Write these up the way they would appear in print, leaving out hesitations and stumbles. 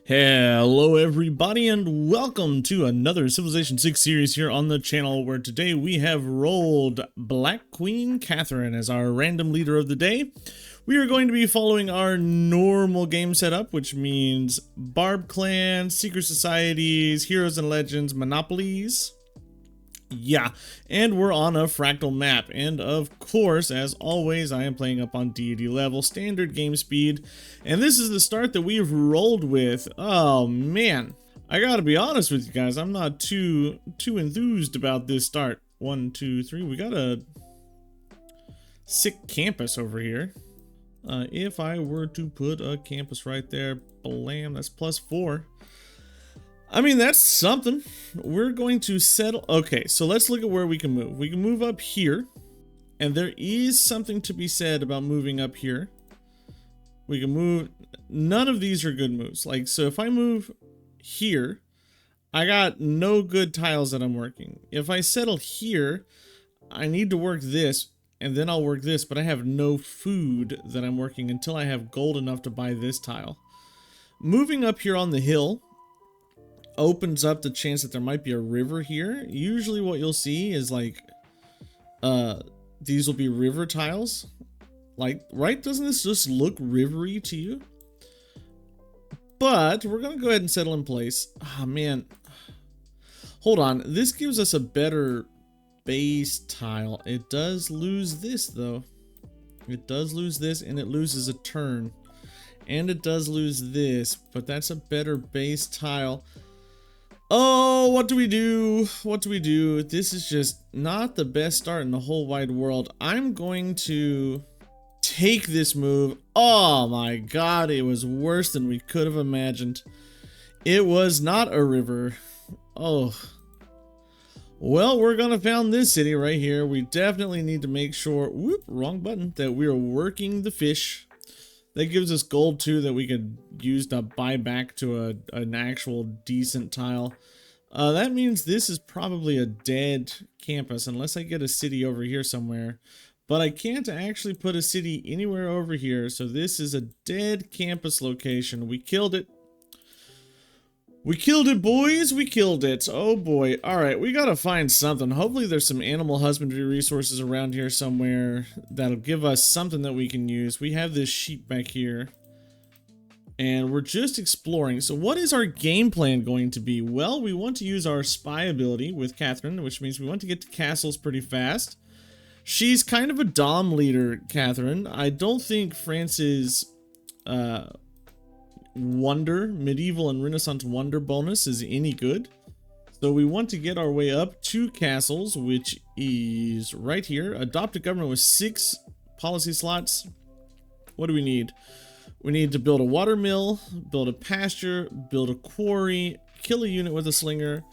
Hello everybody and welcome to another Civilization 6 series here on the channel, where today we have rolled Black Queen Catherine as our random leader of the day. We are going to be following our normal game setup, which means Barb Clan, Secret Societies, Heroes and Legends, Monopolies. Yeah, and we're on a fractal map, and of course, as always, I am playing up on deity level, standard game speed, and this is the start that we've rolled with. Oh man, I gotta be honest with you guys, I'm not too enthused about this start. 1, 2, 3, we got a sick campus over here. If I were to put a campus right there, blam, that's +4. I mean, that's something. We're going to settle. Okay, so let's look at where we can move. We can move up here, and there is something to be said about moving up here. We can move. None of these are good moves. Like, so if I move here, I got no good tiles that I'm working. If I settle here, I need to work this, and then I'll work this, but I have no food that I'm working until I have gold enough to buy this tile. Moving up here on the hill opens up the chance that there might be a river here. Usually what you'll see is like these will be river tiles, like, right? Doesn't this just look rivery to you? But we're gonna go ahead and settle in place. Ah, man, hold on, this gives us a better base tile. It does lose this though. It does lose this, and it loses a turn, and it does lose this, but that's a better base tile. Oh, what do we do? What do we do? This is just not the best start in the whole wide world. I'm going to take this move. Oh my god, it was worse than we could have imagined. It was not a river. Oh. Well, we're gonna found this city right here. We definitely need to make sure, whoop, wrong button, that we are working the fish. That gives us gold too that we could use to buy back to an actual decent tile. That means this is probably a dead campus unless I get a city over here somewhere. But I can't actually put a city anywhere over here, so this is a dead campus location. We killed it. We killed it, boys. We killed it. Oh boy. Alright, we gotta find something. Hopefully there's some animal husbandry resources around here somewhere that'll give us something that we can use. We have this sheep back here, and we're just exploring. So what is our game plan going to be? Well, we want to use our spy ability with Catherine, which means we want to get to castles pretty fast. She's kind of a dom leader, Catherine. I don't think France's wonder, medieval and renaissance wonder bonus is any good. So we want to get our way up to castles, which is right here. Adopt a government with 6 policy slots. What do we need? We need to build a water mill, build a pasture, build a quarry, kill a unit with a slinger,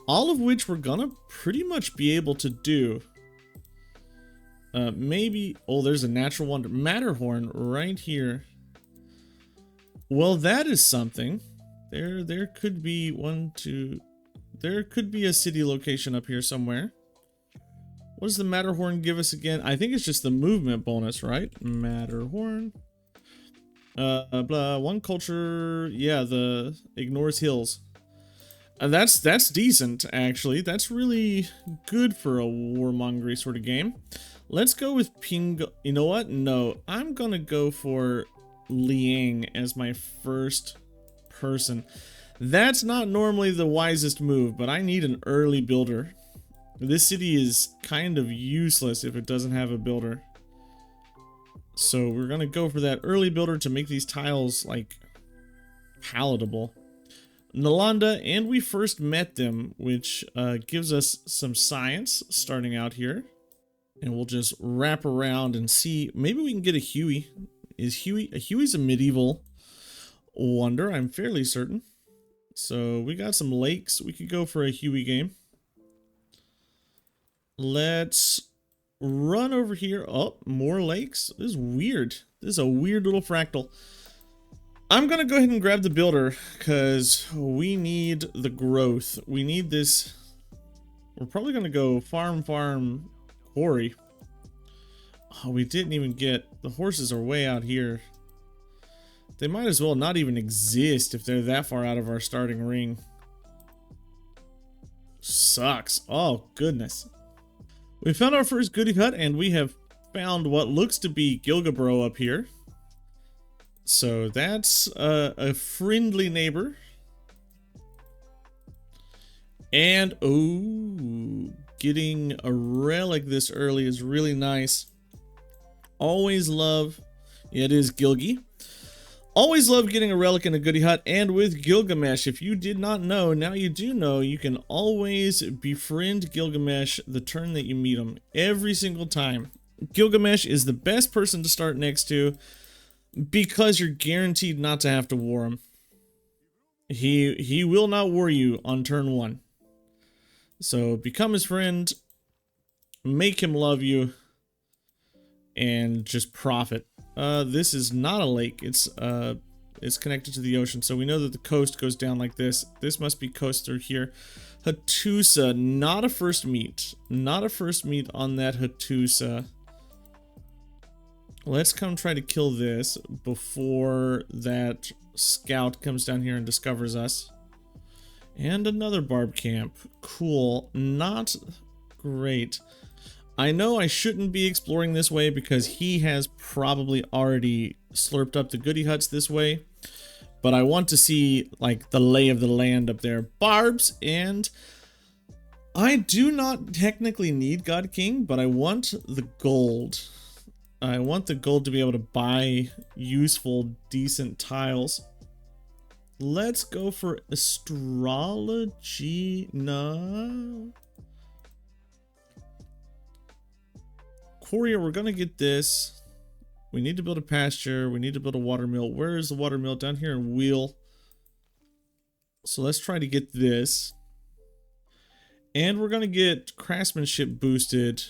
all of which we're gonna pretty much be able to do. Maybe, oh, there's a natural wonder, Matterhorn right here. Well, that is something. There could be there could be a city location up here somewhere. What does the Matterhorn give us again? I think it's just the movement bonus, right? Matterhorn. Blah, one culture, yeah, the ignores hills. That's decent, actually. That's really good for a warmongery sort of game. Let's go with Ping. You know what? No, I'm gonna go for Liang as my first person. That's not normally the wisest move, but I need an early builder. This city is kind of useless if it doesn't have a builder. So we're gonna go for that early builder to make these tiles, like, palatable. Nalanda, and we first met them, which gives us some science starting out here. And we'll just wrap around and see. Maybe we can get a Huey. Huey's a medieval wonder, I'm fairly certain. So we got some lakes. We could go for a Huey game. Let's run over here. Oh, more lakes. This is weird. This is a weird little fractal. I'm gonna go ahead and grab the builder because we need the growth. We need this. We're probably gonna go farm quarry. Oh, we didn't even get, the horses are way out here. They might as well not even exist if they're that far out of our starting ring. Sucks. Oh, goodness. We found our first goody hut, and we have found what looks to be Gilgabro up here. So that's a friendly neighbor. And, oh, getting a relic this early is really nice. Always love, yeah, it is Gilgi. Always love getting a relic in a goody hut. And with Gilgamesh, if you did not know, now you do know, you can always befriend Gilgamesh the turn that you meet him. Every single time. Gilgamesh is the best person to start next to because you're guaranteed not to have to war him. He will not war you on turn 1. So become his friend, make him love you, and just profit. This is not a lake. It's connected to the ocean, so we know that the coast goes down like this. This must be coast through here. Hattusa, not a first meet. Not a first meet on that Hattusa. Let's come try to kill this before that scout comes down here and discovers us. And another barb camp. Cool. Not great. I know I shouldn't be exploring this way because he has probably already slurped up the goody huts this way. But I want to see, like, the lay of the land up there. Barbs, and I do not technically need God King, but I want the gold. I want the gold to be able to buy useful, decent tiles. Let's go for astrology. No. Courier, we're gonna get this. We need to build a pasture. We need to build a water mill. Where is the water mill? Down here in Wheel. So let's try to get this. And we're gonna get craftsmanship boosted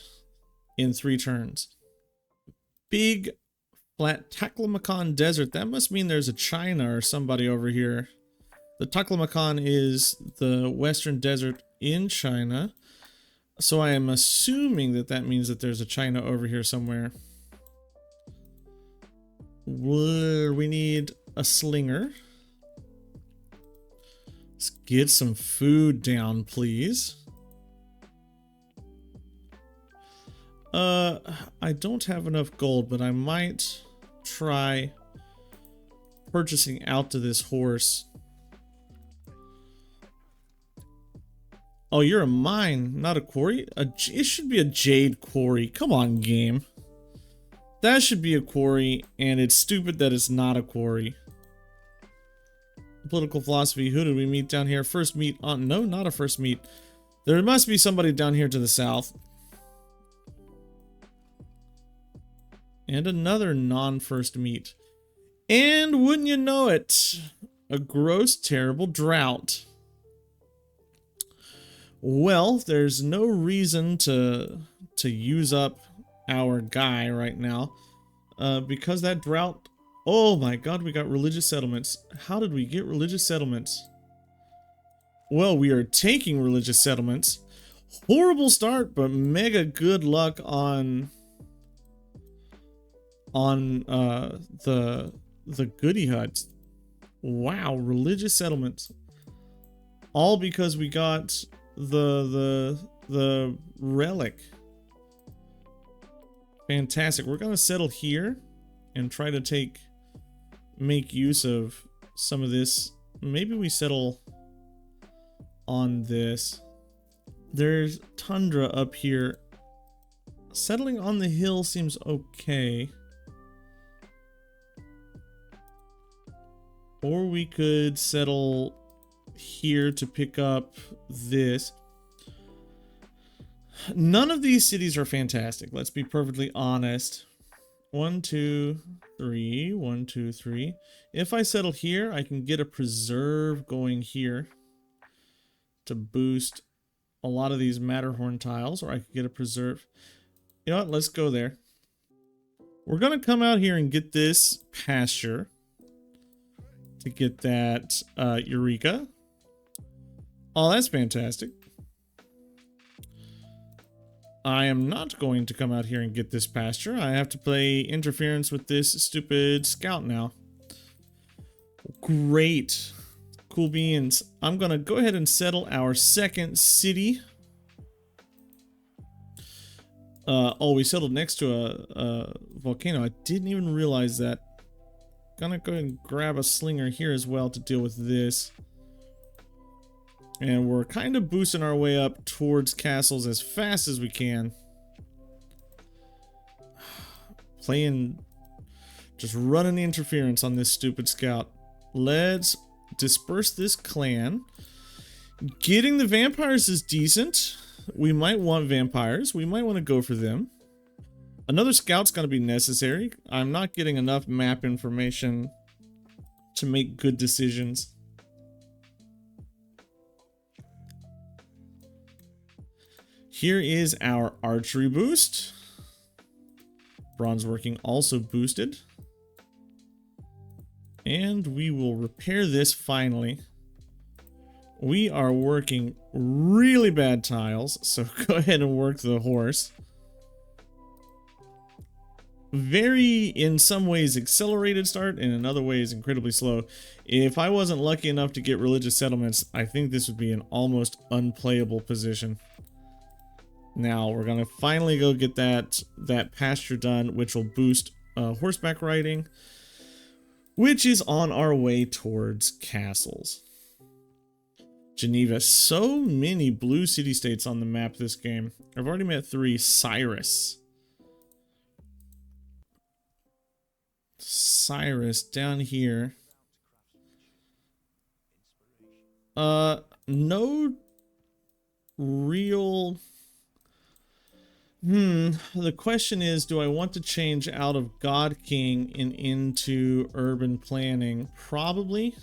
in 3 turns. Big flat Taklamakan Desert. That must mean there's a China or somebody over here. The Taklamakan is the western desert in China. So I am assuming that that means that there's a China over here somewhere. We need a slinger. Let's get some food down, please. I don't have enough gold, but I might try purchasing out to this horse. Oh, you're a mine, not a quarry? It should be a jade quarry. Come on, game. That should be a quarry, and it's stupid that it's not a quarry. Political philosophy. Who did we meet down here? First meet on... No, not a first meet. There must be somebody down here to the south. And another non-first meet. And wouldn't you know it, a gross, terrible drought. Well, there's no reason to use up our guy right now. Because that drought... Oh my god, we got religious settlements. How did we get religious settlements? Well, we are taking religious settlements. Horrible start, but mega good luck on the goody huts. Wow, religious settlements. All because we got the relic. Fantastic. We're gonna settle here and try to make use of some of this. Maybe we settle on this. There's tundra up here. Settling on the hill seems okay. Or we could settle here to pick up this. None of these cities are fantastic. Let's be perfectly honest. 1, 2, 3. 1, 2, 3. If I settle here, I can get a preserve going here to boost a lot of these Matterhorn tiles, or I could get a preserve. You know what? Let's go there. We're going to come out here and get this pasture to get that Eureka. Oh, that's fantastic. I am not going to come out here and get this pasture. I have to play interference with this stupid scout now. Great. Cool beans. I'm going to go ahead and settle our second city. Oh, we settled next to a volcano. I didn't even realize that. Gonna go ahead and grab a slinger here as well to deal with this. And we're kind of boosting our way up towards castles as fast as we can. Playing, just running the interference on this stupid scout. Let's disperse this clan. Getting the vampires is decent. We might want vampires. We might want to go for them. Another scout's going to be necessary. I'm not getting enough map information to make good decisions. Here is our archery boost. Bronze working also boosted. And we will repair this finally. We are working really bad tiles, so go ahead and work the horse. Very, in some ways, accelerated start, and in other ways, incredibly slow. If I wasn't lucky enough to get religious settlements, I think this would be an almost unplayable position. Now, we're going to finally go get that pasture done, which will boost horseback riding, which is on our way towards castles. Geneva. So many blue city-states on the map this game. I've already met 3. Cyrus. Cyrus down here. No real... The question is, do I want to change out of God King and into urban planning? Probably.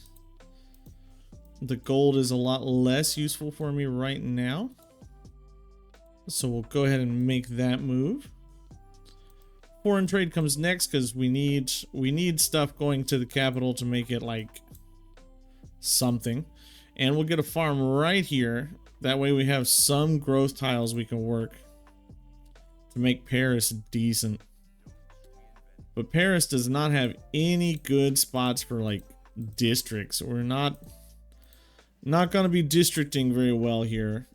The gold is a lot less useful for me right now. So we'll go ahead and make that move. Foreign trade comes next because we need stuff going to the capital to make it like something. And we'll get a farm right here. That way we have some growth tiles we can work to make Paris decent. But Paris does not have any good spots for like districts. We're not going to be districting very well here.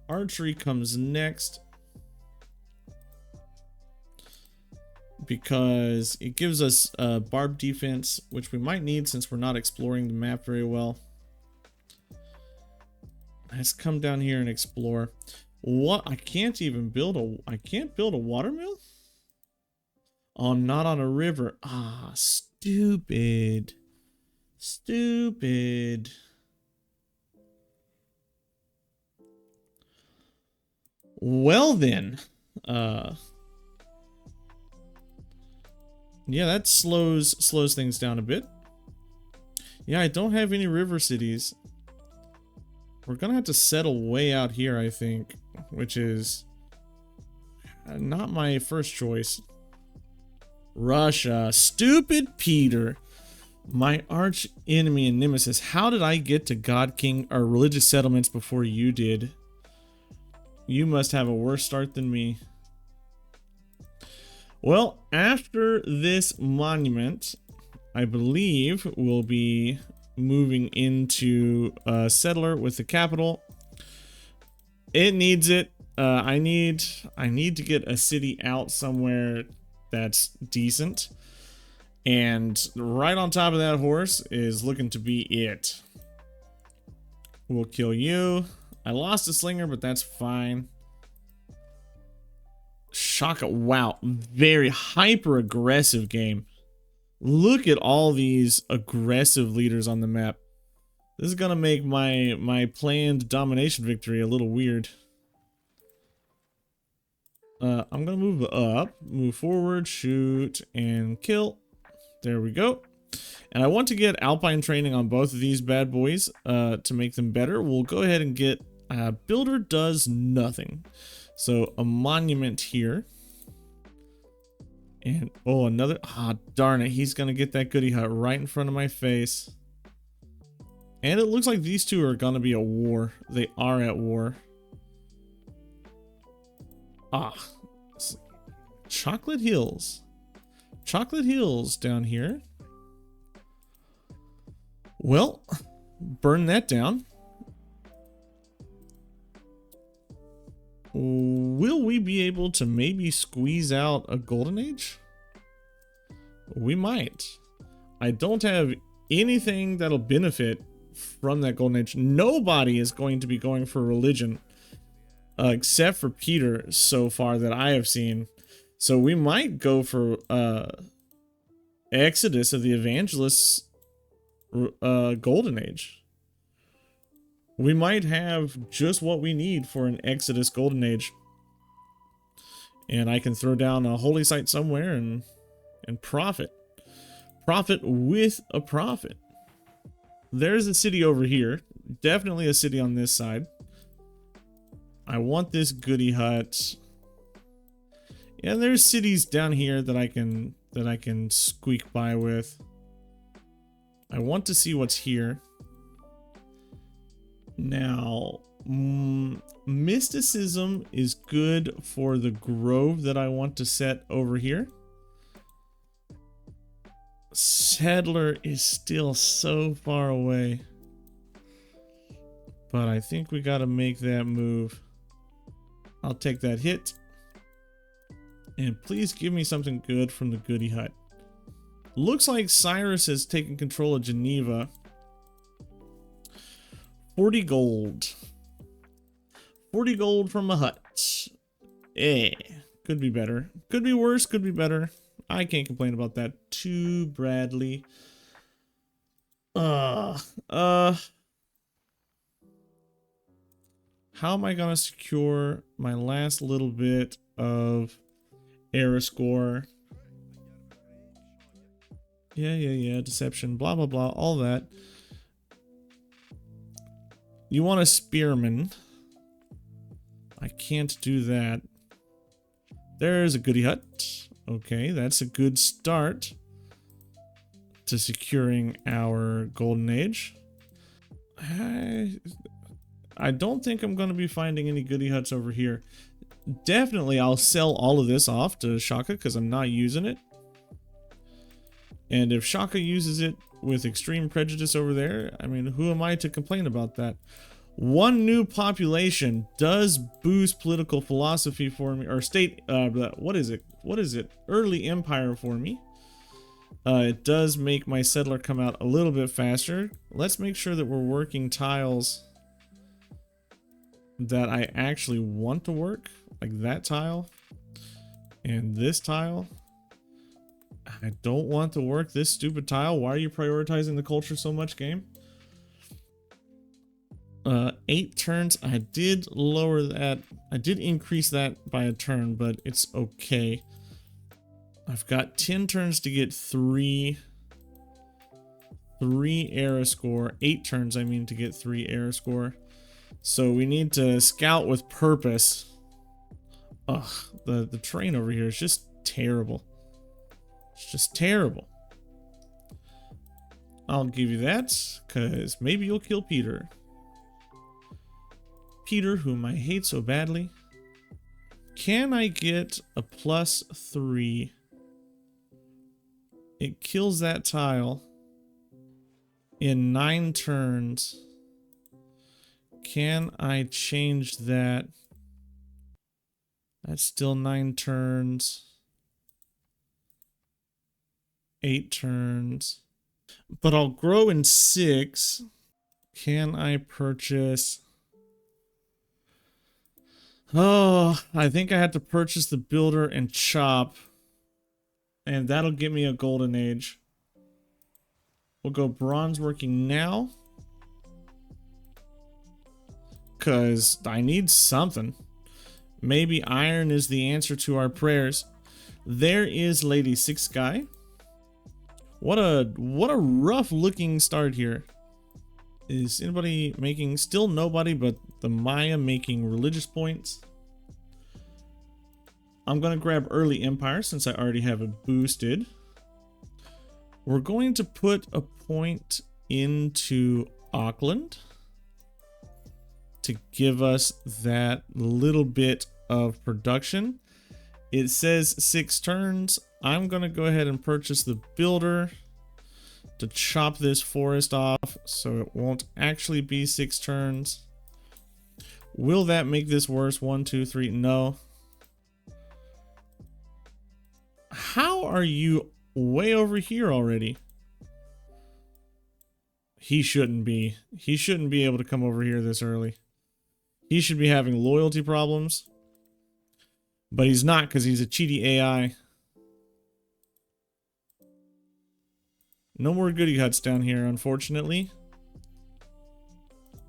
Archery comes next because it gives us barbed defense, which we might need since we're not exploring the map very well. Let's come down here and explore. What? I can't even build I can't build a watermill? Oh, I'm not on a river. Ah, stupid. Stupid. Well then, yeah, that slows things down a bit. Yeah, I don't have any river cities. We're gonna have to settle way out here, I think, which is not my first choice. Russia, stupid Peter, my arch enemy and nemesis. How did I get to God King or religious settlements before you did? You must have a worse start than me. Well, after this monument, I believe we'll be moving into a settler with the capital. It needs it. I need to get a city out somewhere that's decent. And right on top of that horse is looking to be it. We'll kill you. I lost a slinger, but that's fine. Shaka, wow, very hyper aggressive game. Look at all these aggressive leaders on the map. This is gonna make my planned domination victory a little weird. I'm gonna move up, move forward, shoot, and kill. There we go. And I want to get Alpine training on both of these bad boys to make them better. We'll go ahead and get builder does nothing. So a monument here. And oh, another, darn it, he's gonna get that goody hut right in front of my face. And it looks like these two are gonna be at war. They are at war. Chocolate Hills. Chocolate Hills down here. Well, burn that down. Will we be able to maybe squeeze out a golden age? We might. I don't have anything that'll benefit from that golden age. Nobody is going to be going for religion except for Peter so far that I have seen. So we might go for Exodus of the Evangelists golden age. We might have just what we need for an Exodus golden age. And I can throw down a holy site somewhere and profit. Profit with a profit. There's a city over here. Definitely a city on this side. I want this goody hut. Yeah, there's cities down here that I can squeak by with. I want to see what's here. Now, mysticism is good for the grove that I want to set over here. Settler is still so far away. But I think we got to make that move. I'll take that hit. And please give me something good from the goody hut. Looks like Cyrus has taken control of Geneva. 40 gold. 40 gold from a hut. Could be better. Could be worse, could be better. I can't complain about that too, Bradley. How am I gonna secure my last little bit of era score? Yeah, deception, blah blah blah, all that. You want a spearman. I can't do that. There's a goody hut. Okay, that's a good start to securing our golden age. I don't think I'm going to be finding any goody huts over here. Definitely I'll sell all of this off to Shaka because I'm not using it. And if Shaka uses it with extreme prejudice over there, I mean, who am I to complain about that? One new population does boost political philosophy for me, or state, what is it? Early empire for me. It does make my settler come out a little bit faster. Let's make sure that we're working tiles that I actually want to work, like that tile and this tile. I don't want to work this stupid tile. Why are you prioritizing the culture so much, game? 8 turns. I did lower that. I did increase that by a turn, but it's okay. I've got 10 turns to get 3 era score. 8 turns, I mean, to get 3 era score. So we need to scout with purpose. Ugh, the terrain over here is just terrible. It's just terrible. I'll give you that, because maybe you'll kill Peter. Peter, whom I hate so badly. Can I get a +3? It kills that tile in 9 turns. Can I change that? That's still 9 turns. 8 turns. But I'll grow in 6. Can I purchase? Oh, I think I had to purchase the builder and chop. And that'll get me a golden age. We'll go bronze working now. Because I need something. Maybe iron is the answer to our prayers. There is Lady Six Guy. What a rough looking start here. Is anybody making, still nobody but the Maya making religious points? I'm going to grab early empire since I already have it boosted. We're going to put a point into Auckland to give us that little bit of production. It says 6 turns. I'm going to go ahead and purchase the builder to chop this forest off so it won't actually be 6 turns. Will that make this worse? 1, 2, 3. No. How are you way over here already? He shouldn't be. He shouldn't be able to come over here this early. He should be having loyalty problems. But he's not, because he's a cheaty AI. No more goody huts down here, unfortunately.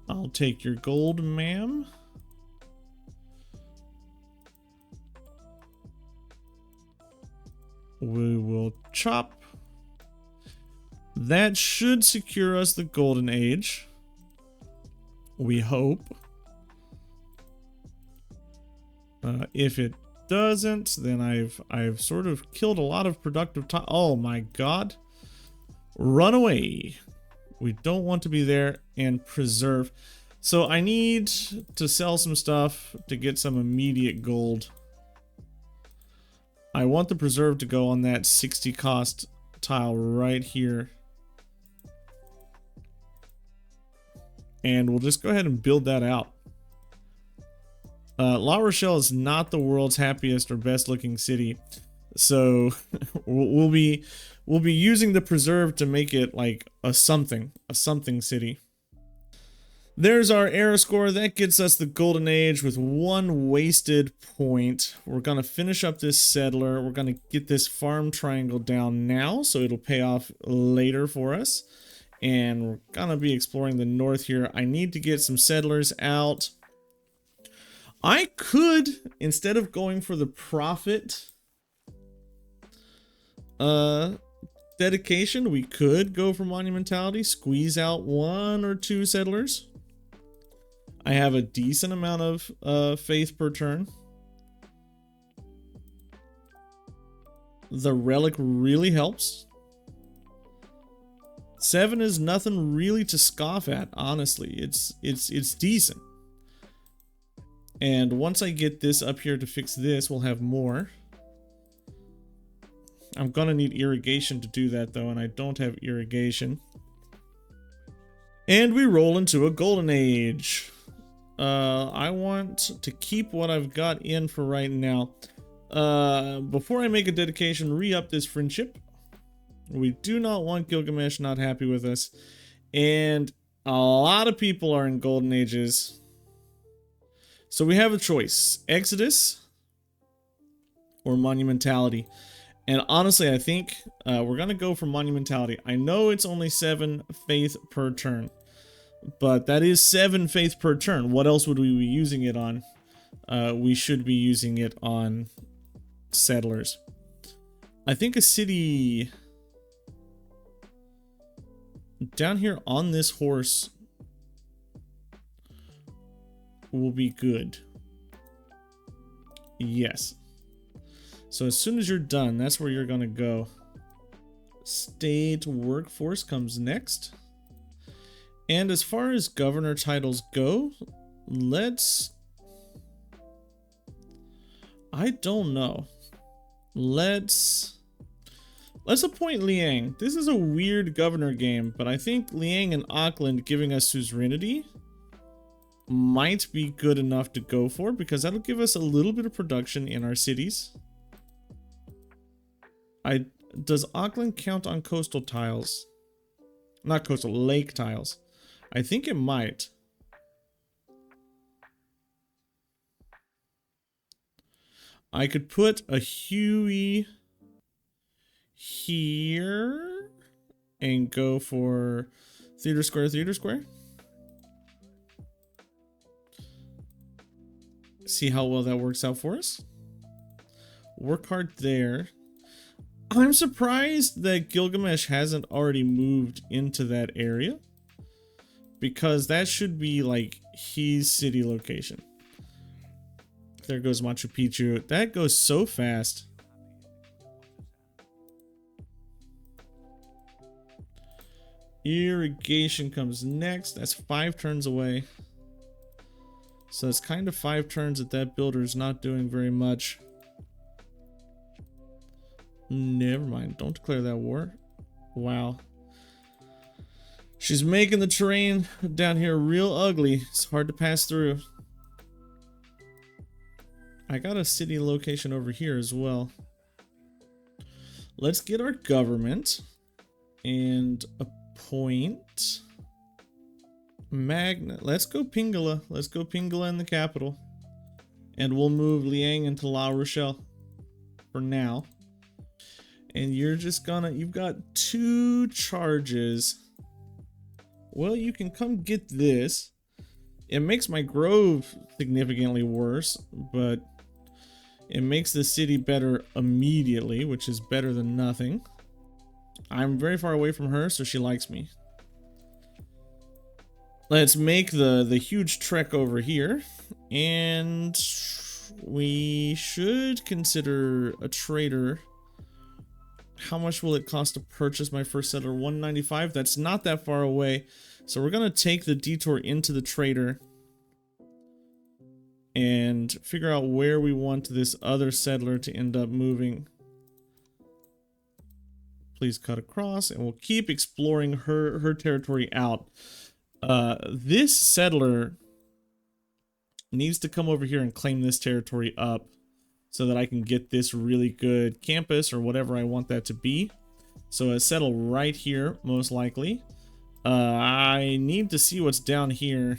I'll take your gold, ma'am. We will chop. That should secure us the golden age. We hope. If it doesn't, then I've sort of killed a lot of productive time. Oh my god. Run away. We don't want to be there, and preserve. So I need to sell some stuff to get some immediate gold. I want the preserve to go on that 60 cost tile right here. And we'll just go ahead and build that out. La Rochelle is not the world's happiest or best looking city. So we'll be using the preserve to make it like a something city. There's our era score. That gets us the golden age with 1 wasted point. We're going to finish up this settler. We're going to get this farm triangle down now, so it'll pay off later for us. And we're going to be exploring the north here. I need to get some settlers out. I could, instead of going for the profit dedication, we could go for monumentality, squeeze out 1 or 2 settlers. I have a decent amount of faith per turn. The relic really helps. 7 is nothing really to scoff at, honestly. It's decent. And once I get this up here to fix this, we'll have more. I'm gonna need irrigation to do that though, and I don't have irrigation. And we roll into a golden age. I want to keep what I've got in for right now. Before I make a dedication, re-up this friendship. We do not want Gilgamesh not happy with us. And a lot of people are in golden ages. So we have a choice. Exodus or monumentality. And honestly, I think we're going to go for monumentality. I know it's only 7 faith per turn. But that is 7 faith per turn. What else would we be using it on? We should be using it on settlers. I think a city down here on this horse will be good. Yes. So as soon as you're done, that's where you're gonna go. State workforce comes next. And as far as governor titles go, I don't know. Let's appoint Liang. This is a weird governor game, but I think Liang and Auckland giving us suzerainty might be good enough to go for, because that'll give us a little bit of production in our cities. Does Auckland count on coastal tiles? Not coastal, lake tiles. I think it might. I could put a Huey here and go for Theater Square, Theater Square. See how well that works out for us. Work hard there. I'm surprised that Gilgamesh hasn't already moved into that area, because that should be like his city location. There goes Machu Picchu. That goes so fast. Irrigation comes next. That's 5 turns away. So it's kind of 5 turns that builder's not doing very much. Never mind. Don't declare that war. Wow. She's making the terrain down here real ugly. It's hard to pass through. I got a city location over here as well. Let's get our government and appoint Magna. Let's go Pingala. Let's go Pingala in the capital. And we'll move Liang into La Rochelle for now. And you're just gonna, you've got 2 charges. Well, you can come get this. It makes my grove significantly worse, but it makes the city better immediately, which is better than nothing. I'm very far away from her, so she likes me. Let's make the huge trek over here, and we should consider a trader. How much will it cost to purchase my first settler? 195. That's not that far away. So we're going to take the detour into the trader and figure out where we want this other settler to end up moving. Please cut across, and we'll keep exploring her territory out. This settler needs to come over here and claim this territory up, so that I can get this really good campus or whatever I want that to be. So I settle right here, most likely. I need to see what's down here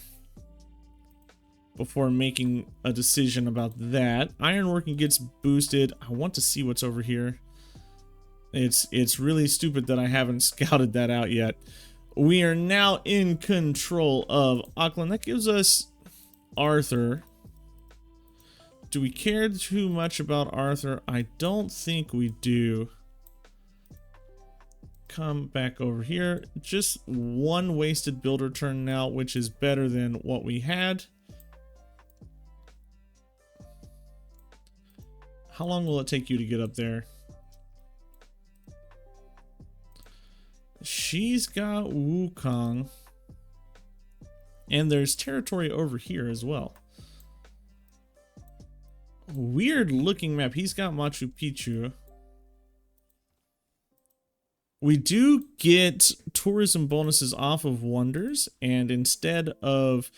before making a decision about that. Ironworking gets boosted. I want to see what's over here. It's really stupid that I haven't scouted that out yet. We are now in control of Auckland. That gives us Arthur. Do we care too much about Arthur? I don't think we do. Come back over here. Just 1 wasted builder turn now, which is better than what we had. How long will it take you to get up there? She's got Wukong. And there's territory over here as well. Weird looking map. He's got Machu Picchu. We do get tourism bonuses off of wonders, and instead of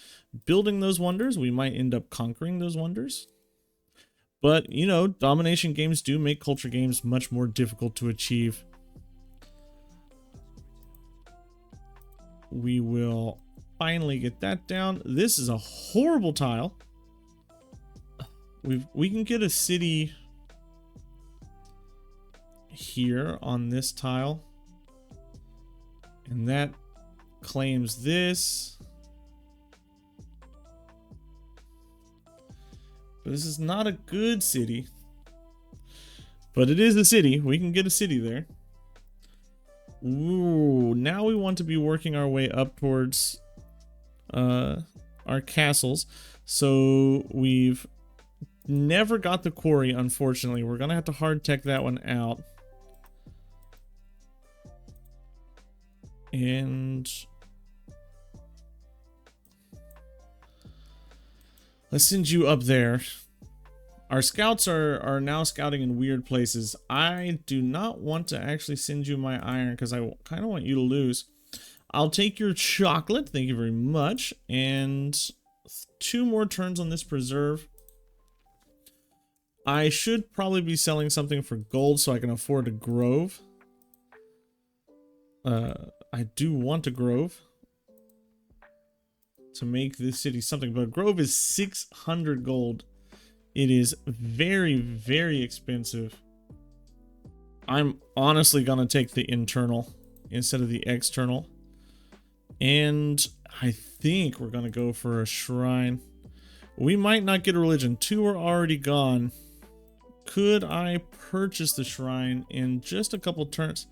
building those wonders, we might end up conquering those wonders. But, you know, domination games do make culture games much more difficult to achieve. We will finally get that down. This is a horrible tile. We can get a city here on this tile, and that claims this. But this is not a good city, but it is a city. We can get a city there. Ooh, now we want to be working our way up towards our castles. So we've never got the quarry, unfortunately. We're gonna have to hard tech that one out. And let's send you up there. Our scouts are now scouting in weird places. I do not want to actually send you my iron because I kind of want you to lose. I'll take your chocolate, thank you very much, and 2 more turns on this preserve. I should probably be selling something for gold so I can afford a grove. I do want a grove to make this city something, but a grove is 600 gold. It is very, very expensive. I'm honestly gonna take the internal instead of the external. And I think we're gonna go for a shrine. We might not get a religion. 2 are already gone. Could I purchase the shrine in just a couple turns?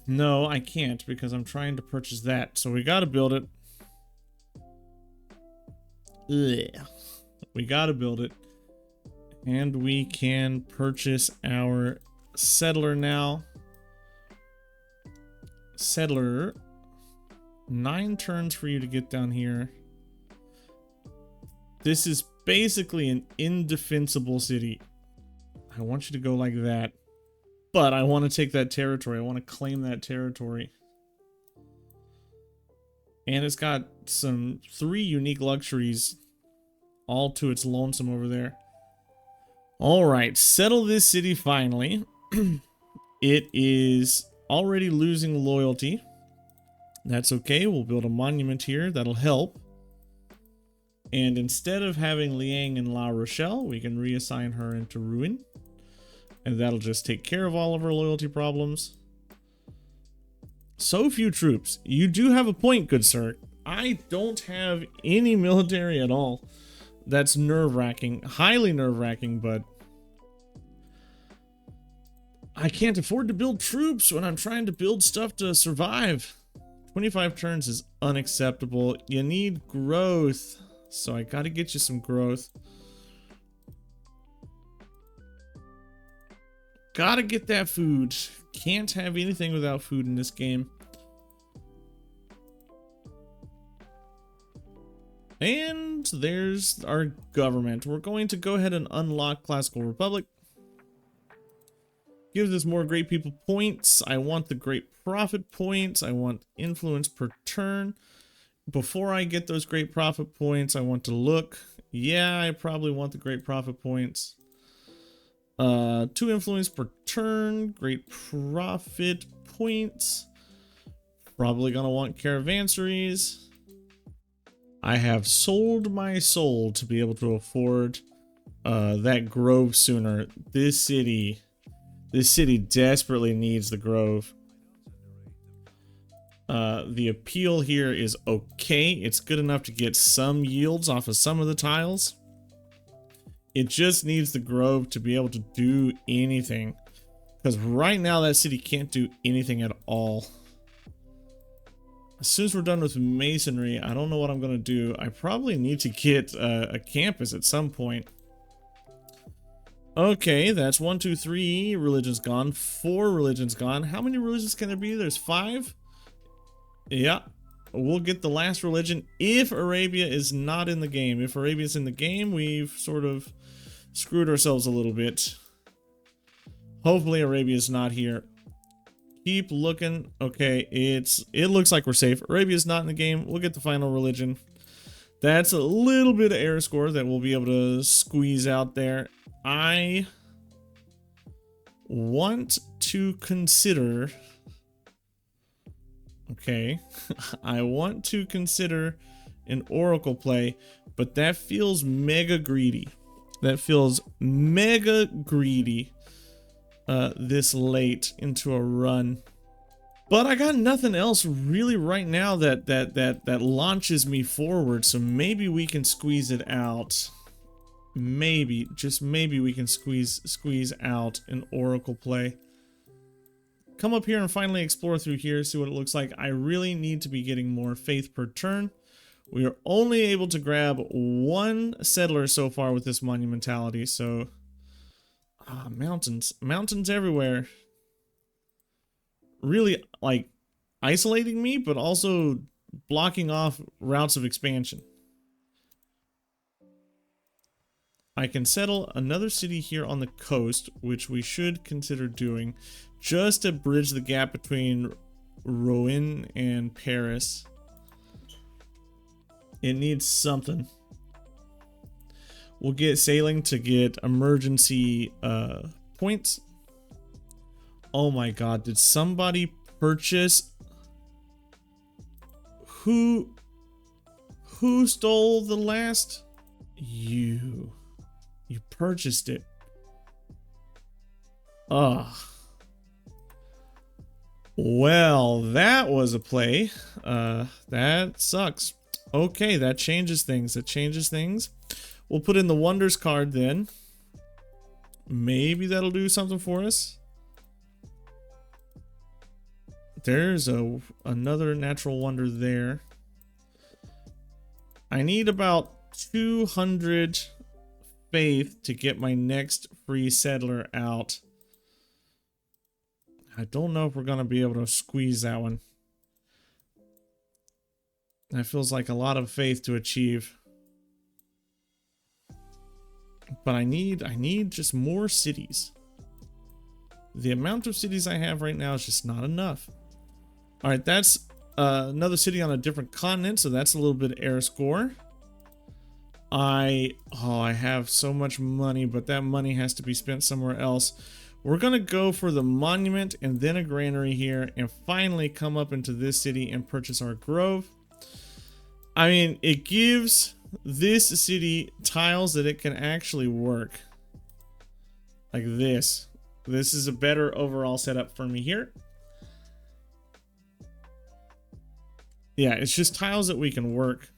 No, I can't because I'm trying to purchase that. So we gotta build it. Ugh. We gotta build it. And we can purchase our settler now. Settler. 9 turns for you to get down here. This is basically an indefensible city. I want you to go like that. But I want to take that territory. I want to claim that territory. And it's got some 3 unique luxuries all to its lonesome over there. All right, settle this city finally. It is already losing loyalty. That's okay. We'll build a monument here. That'll help. And instead of having Liang and La Rochelle, we can reassign her into Ruin. And that'll just take care of all of our loyalty problems. So few troops. You do have a point, good sir. I don't have any military at all. That's nerve-wracking, highly nerve-wracking, but I can't afford to build troops when I'm trying to build stuff to survive. 25 turns is unacceptable. You need growth, so I gotta get you some growth. Gotta get that food. Can't have anything without food in this game. And there's our government. We're going to go ahead and unlock Classical Republic. Give this more great people points. I want the great profit points. I want influence per turn. Before I get those great profit points, I want to look. Yeah, I probably want the great profit points. 2 influence per turn. Great profit points. Probably gonna want caravansaries. I have sold my soul to be able to afford that grove sooner. This city desperately needs the grove. The appeal here is okay. It's good enough to get some yields off of some of the tiles. It just needs the grove to be able to do anything. Because right now that city can't do anything at all. As soon as we're done with masonry, I don't know what I'm going to do. I probably need to get a campus at some point. Okay, that's 1, 2, 3 religions gone. 4 religions gone. How many religions can there be? There's 5? Yeah. We'll get the last religion if Arabia is not in the game. If Arabia's in the game, we've sort of screwed ourselves a little bit. Hopefully Arabia's not here. Keep looking. Okay, it looks like we're safe. Arabia's not in the game. We'll get the final religion. That's a little bit of error score that we'll be able to squeeze out there. I want to consider... Okay, I want to consider an oracle play, but that feels mega greedy. That feels mega greedy this late into a run. But I got nothing else really right now that launches me forward, so maybe we can squeeze it out. Maybe, just maybe we can squeeze out an oracle play. Come up here and finally explore through here, see what it looks like. I really need to be getting more faith per turn. We are only able to grab 1 settler so far with this monumentality, so... mountains. Mountains everywhere. Really, like, isolating me, but also blocking off routes of expansion. I can settle another city here on the coast, which we should consider doing, just to bridge the gap between Rouen and Paris. It needs something. We'll get sailing to get emergency points. Oh my god, did somebody purchase? Who stole the last? You purchased it. Ugh. Well, that was a play. That sucks. Okay, that changes things. We'll put in the Wonders card then. Maybe that'll do something for us. There's another natural wonder there. I need about 200 faith to get my next free settler out. I don't know if we're going to be able to squeeze that one. That feels like a lot of faith to achieve. But I need just more cities. The amount of cities I have right now is just not enough. All right, that's another city on a different continent, so that's a little bit of air score. I have so much money, but that money has to be spent somewhere else. We're gonna go for the monument and then a granary here, and finally come up into this city and purchase our grove. I mean, it gives this city tiles that it can actually work. Like this. This is a better overall setup for me here. Yeah, it's just tiles that we can work.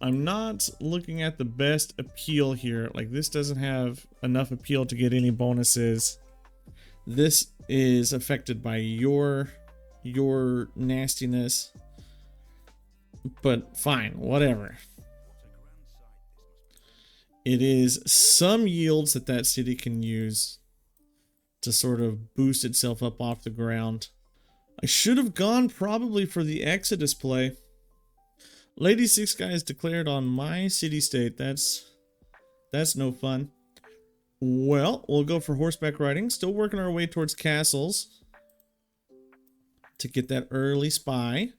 I'm not looking at the best appeal here. Like, this doesn't have enough appeal to get any bonuses. This is affected by your nastiness. But fine, whatever. It is some yields that city can use to sort of boost itself up off the ground. I should have gone probably for the Exodus play. Lady Six Guys declared on my city-state. That's no fun. Well, we'll go for horseback riding. Still working our way towards castles to get that early spy.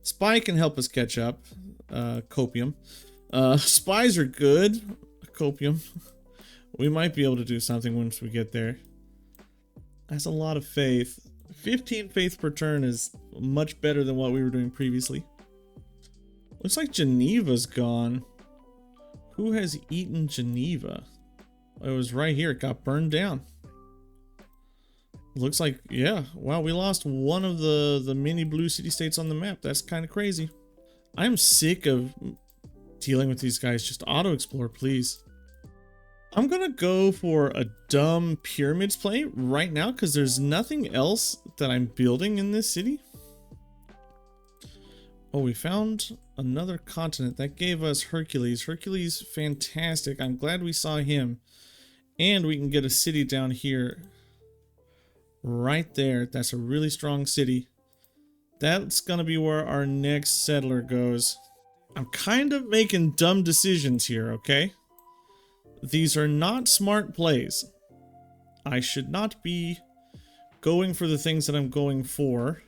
Spy can help us catch up. Copium. Spies are good. Copium. We might be able to do something once we get there. That's a lot of faith. 15 faith per turn is much better than what we were doing previously. Looks like Geneva's gone. Who has eaten Geneva? It was right here. It got burned down. Looks like, yeah. Wow, we lost one of the mini blue city-states on the map. That's kind of crazy. I'm sick of dealing with these guys. Just auto-explore, please. I'm gonna go for a dumb pyramids play right now because there's nothing else that I'm building in this city. Oh, we found another continent. That gave us Hercules. Hercules, fantastic. I'm glad we saw him. And we can get a city down here. Right there. That's a really strong city. That's going to be where our next settler goes. I'm kind of making dumb decisions here, okay? These are not smart plays. I should not be going for the things that I'm going for.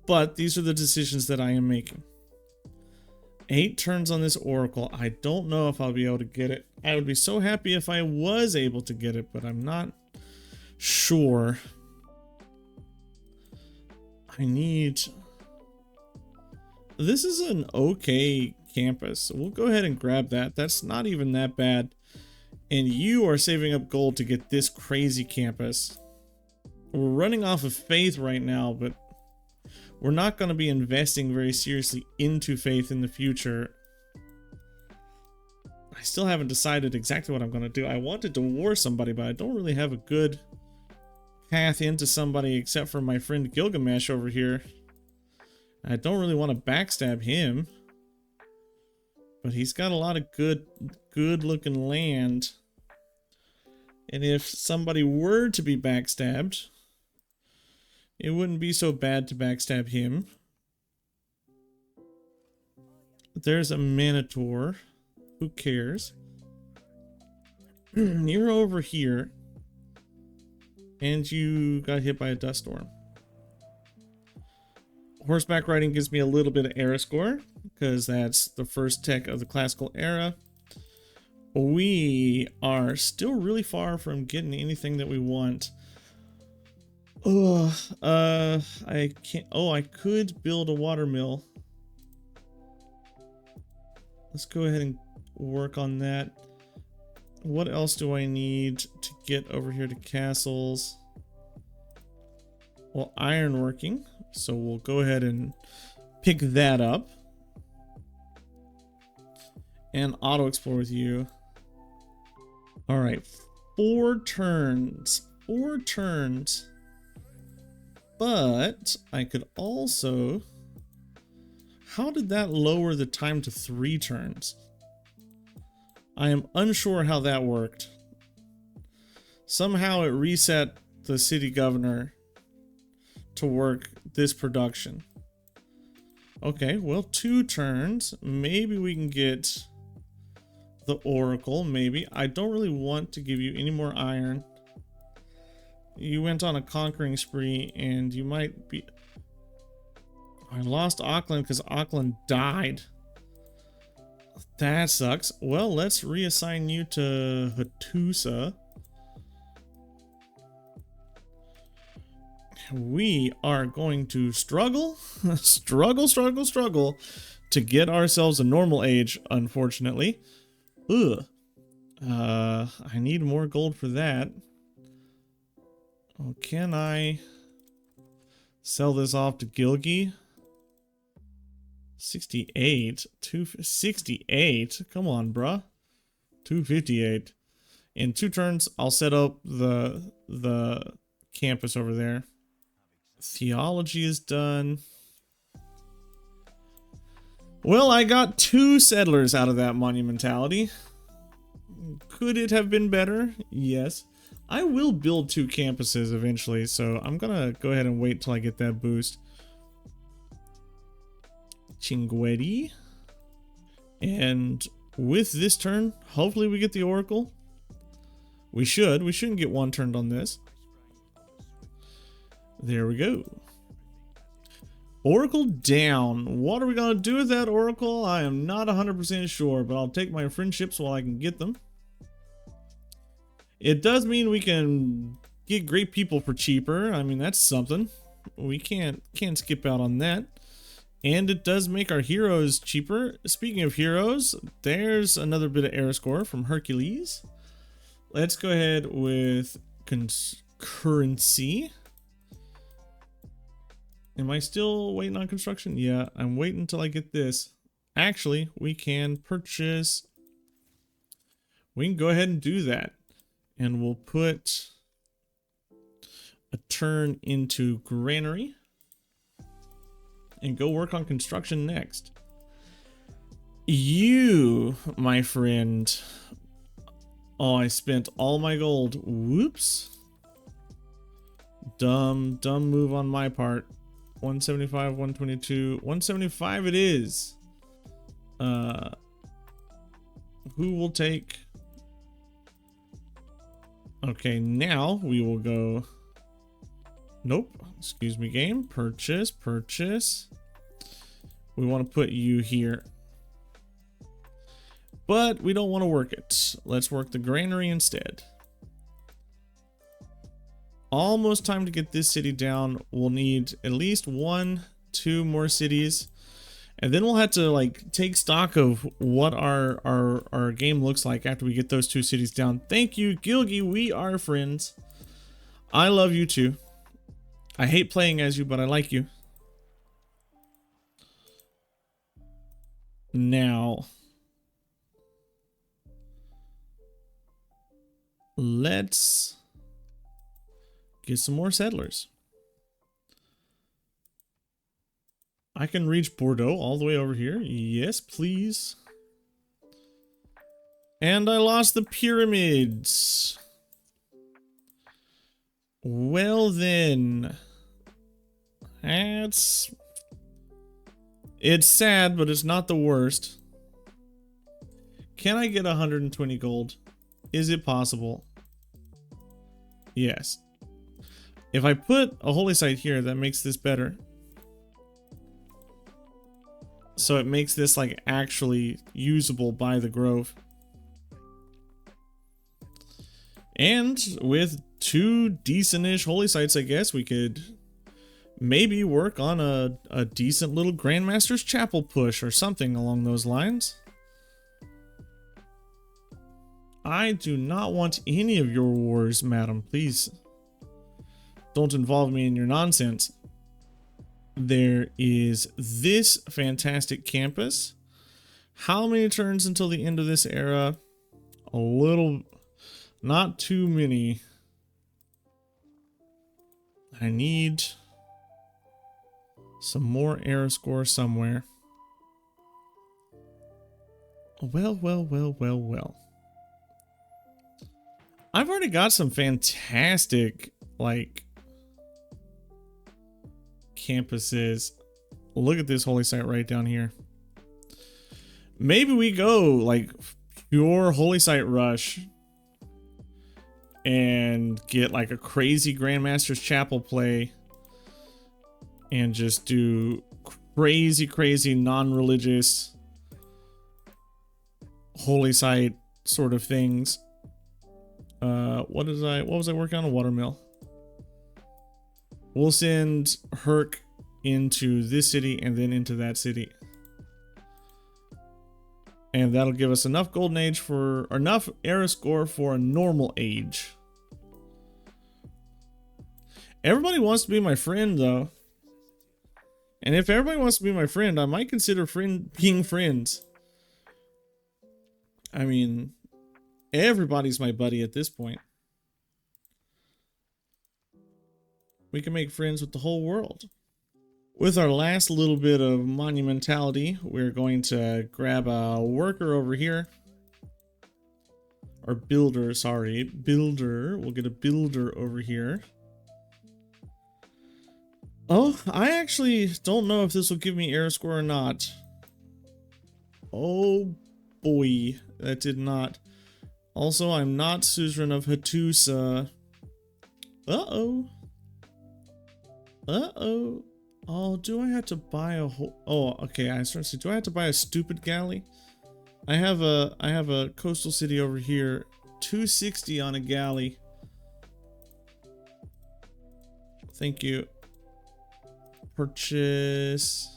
But these are the decisions that I am making. 8 turns on this oracle. I don't know if I'll be able to get it. I would be so happy if I was able to get it, but I'm not sure. I need... This is an okay campus. So we'll go ahead and grab that. That's not even that bad. And you are saving up gold to get this crazy campus. We're running off of faith right now, but we're not going to be investing very seriously into faith in the future. I still haven't decided exactly what I'm going to do. I wanted to war somebody, but I don't really have a good path into somebody except for my friend Gilgamesh over here. I don't really want to backstab him, but he's got a lot of good looking land. And if somebody were to be backstabbed, it wouldn't be so bad to backstab him. There's a Minotaur. Who cares? You're over here. And you got hit by a dust storm. Horseback riding gives me a little bit of era score, because that's the first tech of the classical era. We are still really far from getting anything that we want. I can't. Oh, I could build a water mill. Let's go ahead and work on that. What else do I need to get over here to castles? Well, ironworking. So we'll go ahead and pick that up. And auto explore with you. All right, 4 turns. 4 turns. But I could also... How did that lower the time to 3 turns? I am unsure how that worked. Somehow it reset the city governor to work this production. Okay, well, 2 turns. Maybe we can get the oracle, maybe. I don't really want to give you any more iron. You went on a conquering spree and you might be... I lost Auckland because Auckland died. That sucks. Well, let's reassign you to Hattusa. We are going to struggle, struggle to get ourselves a normal age, unfortunately. Ugh. I need more gold for that. Oh, can I sell this off to Gilgi? 68, 268. Come on, bruh. 258. In 2 turns, I'll set up the campus over there. Theology is done. Well, I got 2 settlers out of that monumentality. Could it have been better? Yes. I will build 2 campuses eventually, so I'm gonna go ahead and wait till I get that boost. Chinguetti. And with this turn, hopefully we get the Oracle. We should. We shouldn't get 1 turned on this. There we go. Oracle down. What are we going to do with that Oracle? I am not 100% sure, but I'll take my friendships while I can get them. It does mean we can get great people for cheaper. I mean, that's something. We can't skip out on that. And it does make our heroes cheaper. Speaking of heroes, there's another bit of era score from Hercules. Let's go ahead with currency. Am I still waiting on construction? Yeah, I'm waiting until I get this. Actually, we can purchase. We can go ahead and do that. And we'll put a turn into granary. And go work on construction next. You, my friend. Oh, I spent all my gold. Whoops. Dumb move on my part. 175, 122, 175 it is. Who will take? Okay, now we will go. Nope. Excuse me, game. Purchase. We want to put you here. But we don't want to work it. Let's work the granary instead. Almost time to get this city down. We'll need at least 1, 2 more cities. And then we'll have to like take stock of what our game looks like after we get those 2 cities down. Thank you, Gilgi. We are friends. I love you too. I hate playing as you, but I like you. Now, let's get some more settlers. I can reach Bordeaux all the way over here. Yes, please. And I lost the pyramids. Well then. It's sad, but it's not the worst. Can I get 120 gold? Is it possible? Yes. If I put a holy site here, that makes this better. So it makes this like actually usable by the Grove. And with 2 decent-ish holy sites, I guess we could maybe work on a decent little Grandmaster's Chapel push or something along those lines. I do not want any of your wars, madam. Please don't involve me in your nonsense. There is this fantastic campus. How many turns until the end of this era? A little, not too many. I need some more era score somewhere. Well. I've already got some fantastic, like, campuses. Look at this holy site right down here. Maybe we go, like, pure holy site rush. and get like a crazy Grandmaster's Chapel play and just do crazy non-religious holy site sort of things. What was I working on? A watermill. We'll send Herc into this city and then into that city. And that'll give us enough golden age for, or enough era score for a normal age. Everybody wants to be my friend though. And if everybody wants to be my friend, I might consider being friends. I mean, everybody's my buddy at this point. We can make friends with the whole world. With our last little bit of monumentality, we're going to grab a worker over here. Or builder, sorry. Builder. We'll get a builder over here. Oh, I actually don't know if this will give me era score or not. Oh boy, that did not. Also, I'm not suzerain of Hattusa. Uh-oh. Uh-oh. Oh, do I have to buy a whole... Oh, okay, I started to say, do I have to buy a stupid galley? I have a coastal city over here. 260 on a galley. Thank you. Purchase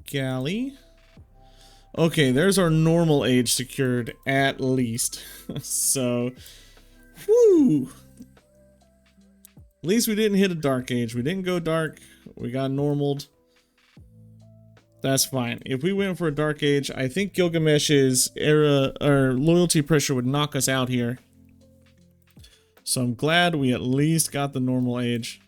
galley. Okay, there's our normal age secured at least. So, whoo! At least we didn't hit a dark age. We didn't go dark. We got normaled. That's fine. If we went for a dark age, I think Gilgamesh's era or loyalty pressure would knock us out here. So I'm glad we at least got the normal age.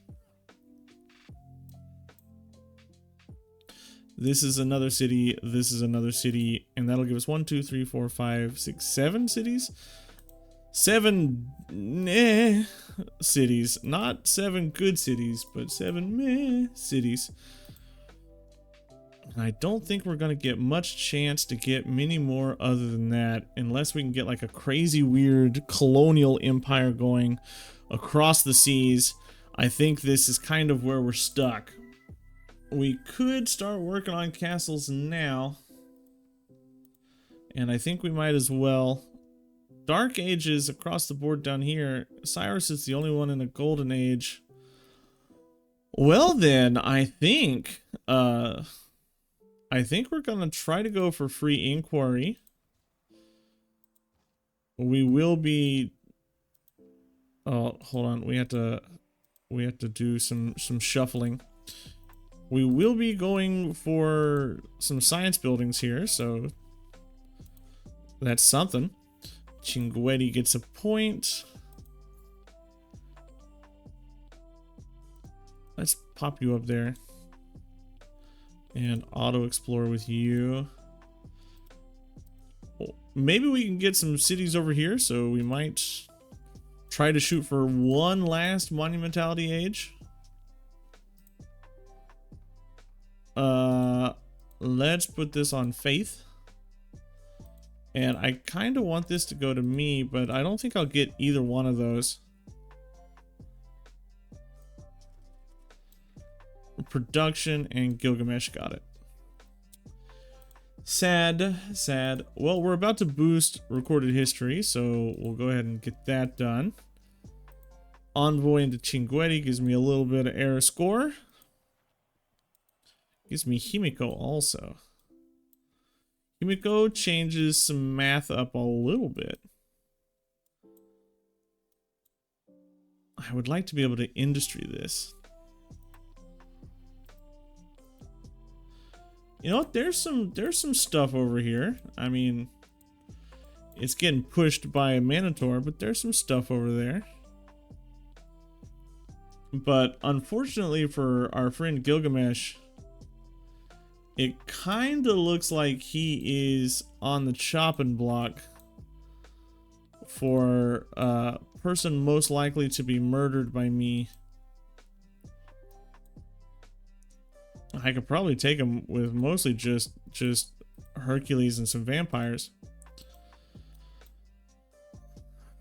This is another city. This is another city. And that'll give us 1, 2, 3, 4, 5, 6, 7 cities. 7 meh cities. Not 7 good cities, but 7 meh cities. I don't think we're going to get much chance to get many more other than that, unless we can get like a crazy weird colonial empire going across the seas. I think this is kind of where we're stuck. We could start working on castles now, and I think we might as well. Dark ages across the board down here. Cyrus is the only one in a golden age. Well then, I think we're gonna try to go for free inquiry. We will be. Oh, hold on. We have to do some shuffling. We will be going for some science buildings here, so that's something. Chinguetti gets a point. Let's pop you up there. And auto explore with you. Maybe we can get some cities over here, so we might try to shoot for one last monumentality age. Let's put this on faith. And I kind of want this to go to me, but I don't think I'll get either one of those. Production and Gilgamesh got it. Sad, sad. Well, we're about to boost recorded history, so we'll go ahead and get that done. Envoy into Chinguetti gives me a little bit of era score. Gives me Himiko also. Himiko changes some math up a little bit. I would like to be able to industry this. You know what? There's some stuff over here. I mean, it's getting pushed by a Minotaur, but there's some stuff over there. But unfortunately for our friend Gilgamesh, it kind of looks like he is on the chopping block for a person most likely to be murdered by me. I could probably take him with mostly just Hercules and some vampires.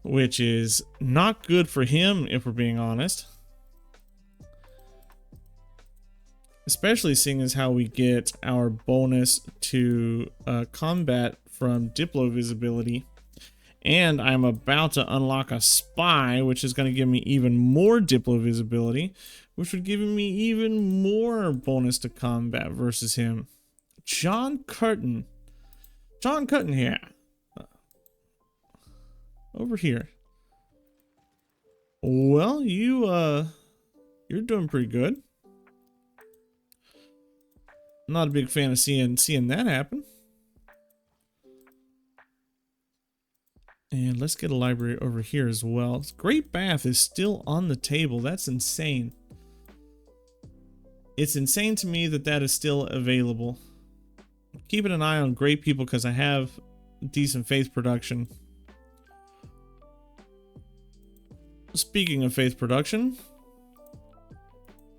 which is not good for him if we're being honest. Especially seeing as how we get our bonus to combat from Diplo visibility. And I'm about to unlock a spy, which is going to give me even more Diplo visibility, which would give me even more bonus to combat versus him. John Curtin. John Curtin here. Over here. Well, you're doing pretty good. I'm not a big fan of seeing that happen. And let's get a library over here as well. Great Bath is still on the table. That's insane. It's insane to me that that is still available. Keeping an eye on Great People because I have decent faith production. Speaking of faith production,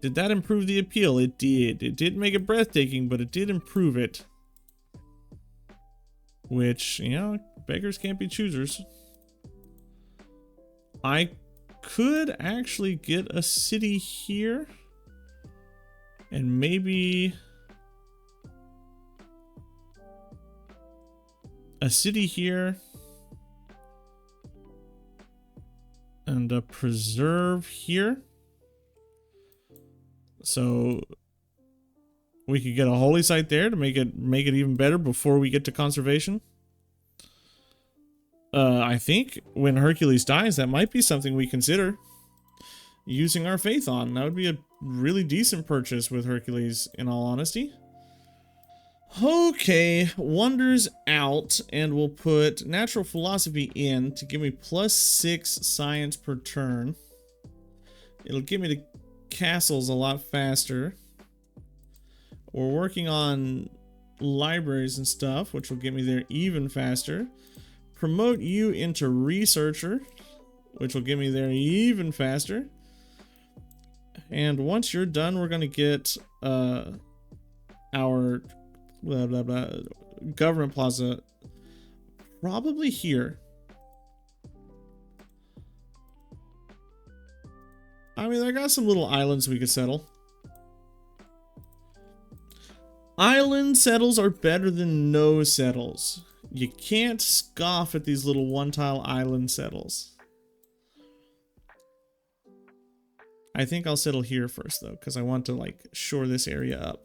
did that improve the appeal? It did. It didn't make it breathtaking, but it did improve it. Which, you know, beggars can't be choosers. I could actually get a city here. And maybe a city here. And a preserve here. So we could get a holy site there to make it even better before we get to conservation. I think when Hercules dies, that might be something we consider using our faith on. That would be a really decent purchase with Hercules, in all honesty. Okay, wonders out, and we'll put natural philosophy in to give me +6 science per turn. It'll give me the castles a lot faster. We're working on libraries and stuff, which will get me there even faster. Promote you into researcher, which will get me there even faster. And once you're done, we're going to get our blah, blah, blah, government plaza probably here. I mean, I got some little islands we could settle. Island settles are better than no settles. You can't scoff at these little one-tile island settles. I think I'll settle here first, though, because I want to, like, shore this area up.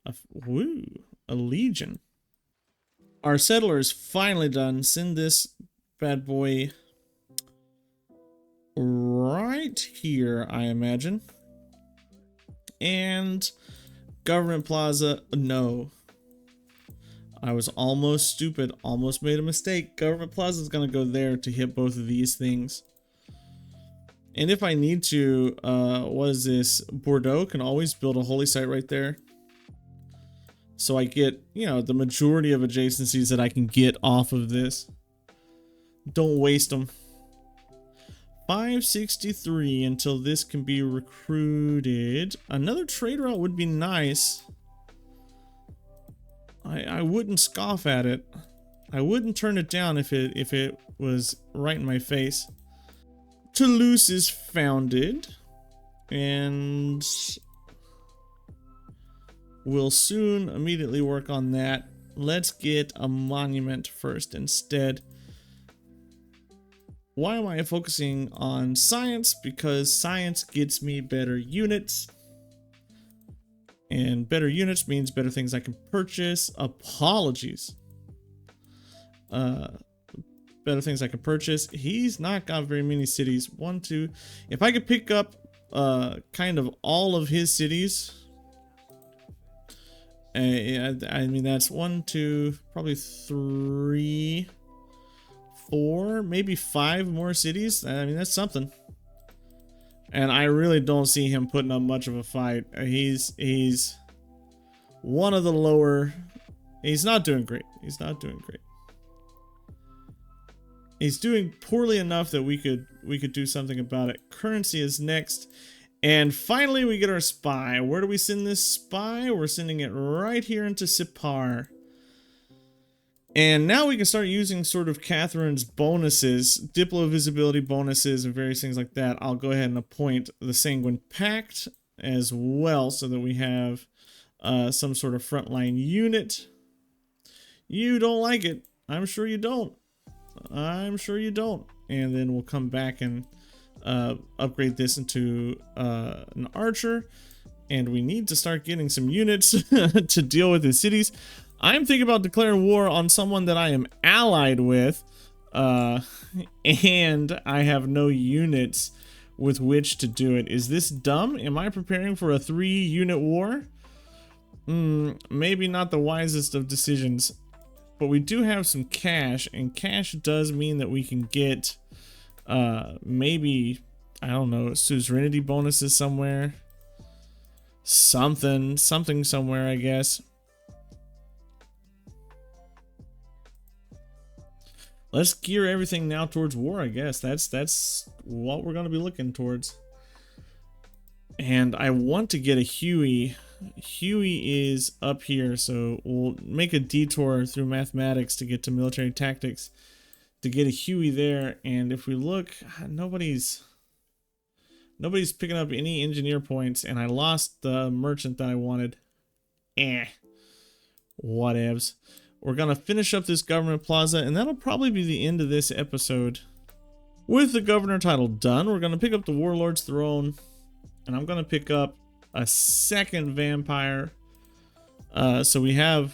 A legion. Our settler is finally done. Send this bad boy right here, I imagine. And government plaza, no. I was almost stupid, almost made a mistake. Government plaza is going to go there to hit both of these things. And if I need to, what is this? Bordeaux can always build a holy site right there. So I get, you know, the majority of adjacencies that I can get off of this. Don't waste them. 563 until this can be recruited. Another trade route would be nice. I wouldn't scoff at it. I wouldn't turn it down if it was right in my face. Toulouse is founded, and we'll soon immediately work on that. Let's get a monument first instead. Why am I focusing on science? Because science gets me better units. And better units means better things I can purchase. Apologies. Better things I can purchase. He's not got very many cities. 1, 2. If I could pick up kind of all of his cities. I mean, that's 1, 2, probably 3, 4, maybe 5 more cities. I mean, that's something. And I really don't see him putting up much of a fight. He's one of the lower. He's not doing great. He's not doing great. He's doing poorly enough that we could do something about it. Currency is next. And finally we get our spy. Where do we send this spy? We're sending it right here into Sipar. And now we can start using sort of Catherine's bonuses, Diplo visibility bonuses and various things like that. I'll go ahead and appoint the Sanguine Pact as well so that we have some sort of frontline unit. You don't like it. I'm sure you don't. I'm sure you don't. And then we'll come back and upgrade this into an archer. And we need to start getting some units to deal with the cities. I'm thinking about declaring war on someone that I am allied with, and I have no units with which to do it. Is this dumb? Am I preparing for a 3-unit war? Maybe not the wisest of decisions, but we do have some cash, and cash does mean that we can get, maybe, I don't know, suzerainty bonuses somewhere. Something somewhere, I guess. Let's gear everything now towards war, I guess. That's what we're going to be looking towards. And I want to get a Huey. Huey is up here, so we'll make a detour through mathematics to get to military tactics to get a Huey there. And if we look, nobody's picking up any engineer points, and I lost the merchant that I wanted. Whatevs. We're going to finish up this government plaza, and that'll probably be the end of this episode. With the governor title done, we're going to pick up the warlord's throne, and I'm going to pick up a second vampire. So we have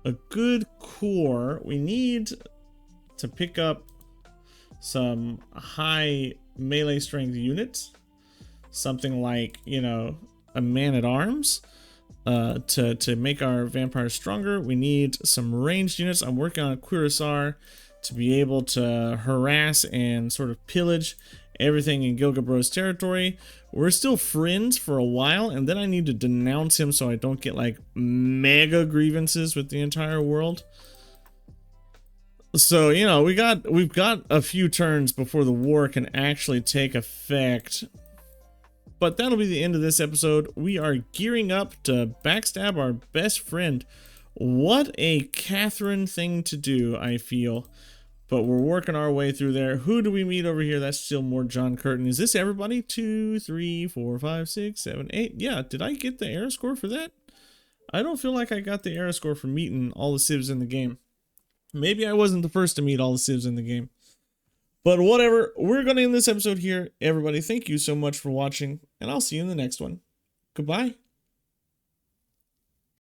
a good core. We need to pick up some high melee strength units, something like, you know, a man-at-arms. To make our vampires stronger. We need some ranged units. I'm working on a cuirassar to be able to harass and sort of pillage everything in Gilgabro's territory. We're still friends for a while, and then I need to denounce him so I don't get like mega grievances with the entire world. So, you know, we've got a few turns before the war can actually take effect. But that'll be the end of this episode. We are gearing up to backstab our best friend. What a Catherine thing to do, I feel. But we're working our way through there. Who do we meet over here? That's still more John Curtin. Is this everybody? 2, 3, 4, 5, 6, 7, 8. Yeah, did I get the era score for that? I don't feel like I got the era score for meeting all the civs in the game. Maybe I wasn't the first to meet all the civs in the game. But whatever, we're going to end this episode here. Everybody, thank you so much for watching, and I'll see you in the next one. Goodbye.